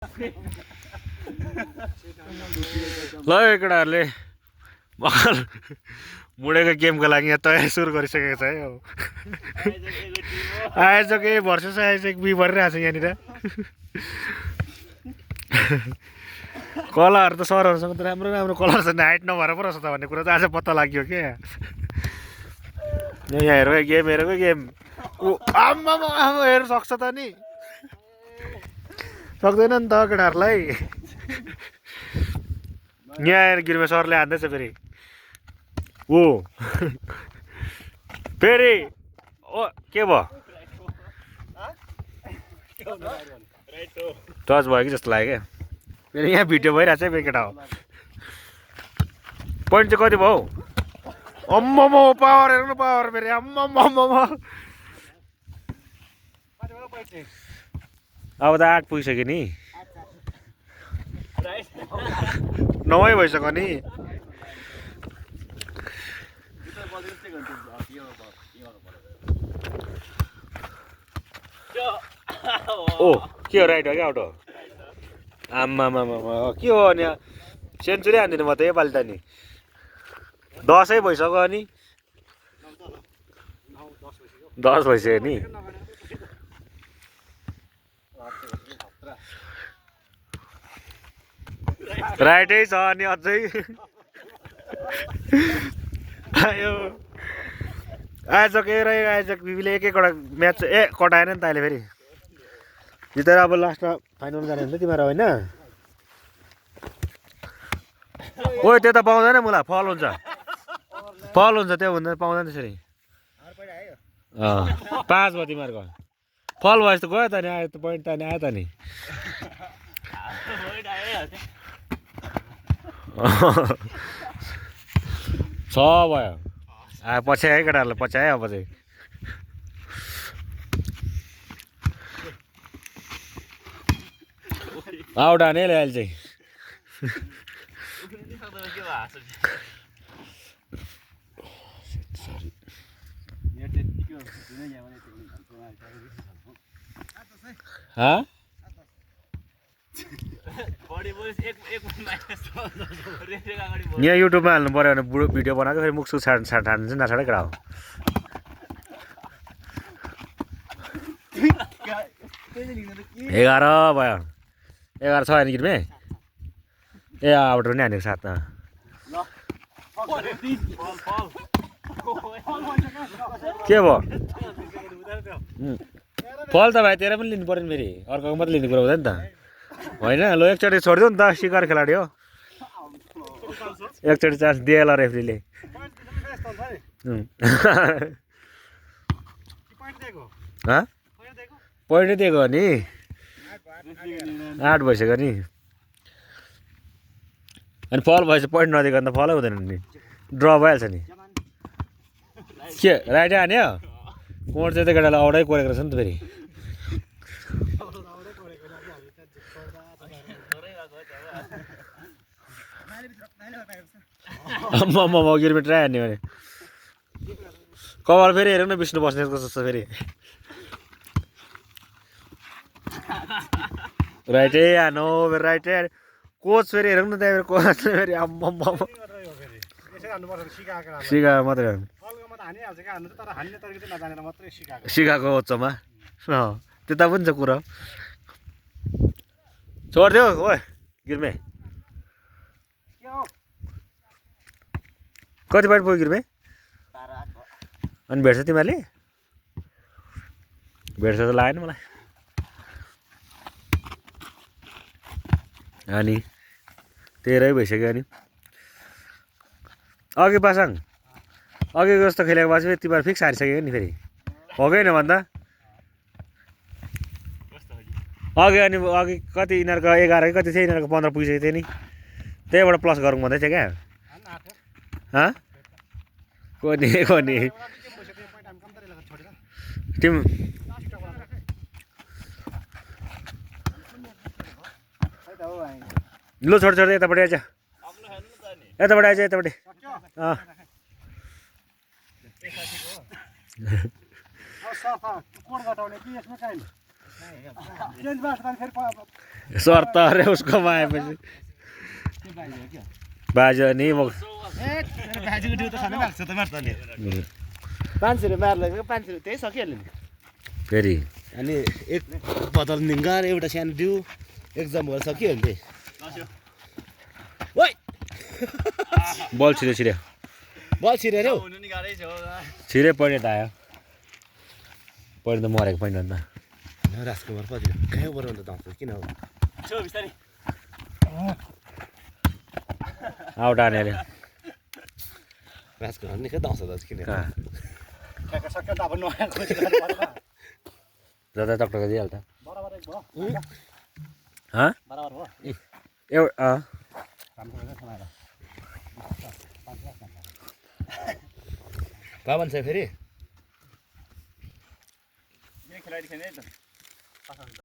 ल केटाहरूले भर्खर मुडेको गेमको लागि यहाँ तयारी सुरु गरिसकेको छ है। अब आएछ केही भर्सेस आएछ बी परिरहेको छ यहाँनिर। कलरहरू त सरहरूसँग त राम्रो राम्रो कलर छ, हाइट नभएर पो रहेछ त भन्ने कुरा त आज पत्ता लाग्यो क्या। यहाँ हेरेको गेम हेरेको गेम आम्मा हेर्नु सक्छ त नि, सक्दैन नि त केटाहरूलाई। यहाँ आएर गिर्मे सरले हान्दैछ फेरि ओ फेरि ओ के भयो टच भयो कि जस्तो लाग्यो क्या। फेरि यहाँ भिडियो भइरहेको छ है केटा हो। पोइन्ट चाहिँ कति भयो? अम्मम पावर हेर्नु पावर फेरि अम्मम। अब त 8 पुगिसक्यो नि, 9 भइसक्यो नि। ओ के हो राइट हो क्या आउट हो? आम्मा के हो अनि सेन्चुरी हान्दिनँ म त योपालि त नि 10 भइसक्यो अनि 10 भइसक्यो नि। राइटै छ अनि अझै आयो आएछ बिबीले एक एकवटा म्याच कटाएन नि त अहिले फेरि जितेर अब लास्टमा फाइनल जाने हुन्छ तिमीहरू होइन। ओ त्यो त पाउँदैन मुला, फल हुन्छ त्यो भन्दा पाउँदैन त्यसरी। 5 भयो तिमीहरूको, फल भएछ त गयो त नि, आयो त पोइन्ट त नि आयो त नि। छ भयो पछि है केटाहरूलाई पछ्यायो अब चाहिँ। आउट हाने अहिले चाहिँ यहाँ युट्युबमा हाल्नु पऱ्यो भने बुढो भिडियो बनाएको फेरि मुखसुख छाड्नु नछाडै कडा हो। एघार भयो, 11 छ होइन गिर्मे। ए आउट पनि हानेको साथमा के भयो? फल त भाइ तेरो पनि लिनु पऱ्यो नि, फेरि अर्कोको मात्रै लिने कुरा हुँदैन त होइन। ल एकचोटि छोडिदियो नि त, सिकार खेलाडी हो, एकचोटि चान्स दिएला रेफ्रीले। पोइन्टै दिएको नि, 8 भइसक्यो नि। अनि फल भएपछि पोइन्ट नदिएको अन्त फलै हुँदैन नि, ड्र भइहाल्छ नि। के राइटै हान्यो? कोर्ट चाहिँ त केटालाई आउटै कोरेको रहेछ नि त फेरि। म गिर्मे ट्राई हान्ने भने कपाल फेरि हेरौँ न विष्णु बस्नेतको जस्तो फेरि राइटै हानो फेरि राइटै हाने। कोच फेरि हेरौँ न त्यहाँ कोच फेरि सिकाएको मात्रै सिकाएको ओच्चोमा त्यता पनि छ कुरा। छोडिदियो ओ गिर्मे, कति पोइन्ट पुग्यो गिर्मे? अनि भेट्छ तिमीहरूले? भेट्छ त लागेन मलाई। अनि 13 भइसक्यो। अनि अघि पासाङ अघि जस्तो खेलेको भए चाहिँ तिमीहरू फिक्स हारिसक्यो नि फेरि हो कि होइन भन्दा अघि। अनि अघि कति यिनीहरूको 11 कति थियो, यिनीहरूको 15 पुगिसकेको थियो नि, त्यहीबाट प्लस गरौँ भन्दै थियो क्या। कोनी टिम लु छोड यतापट्टि आइज, यतापट्टि आइज, यतापट्टि सर्त अरे उसको आएपछि बाजे नि म 500 मार्ला 500 त्यही सकिहाल्यो नि फेरि अनि एक बोतल निङ्गार एउटा सानो दिउ एक्जाम भएर सकिहाल्यो ओइ बल छिर्यो बल छिरेर हौ छिरे पढ्ने त आयो पढ्नु त मरेको पनि अन्त राजकुमार पछि कहाँ बनाउँदा त किन हो आउट आने अरे राजकुमार निकै दाउँछ दाजु किन कहाँ जता टक्टक दिइहाल्छ हाँ एउटा का भन्छ फेरि खेलाडी छैन है त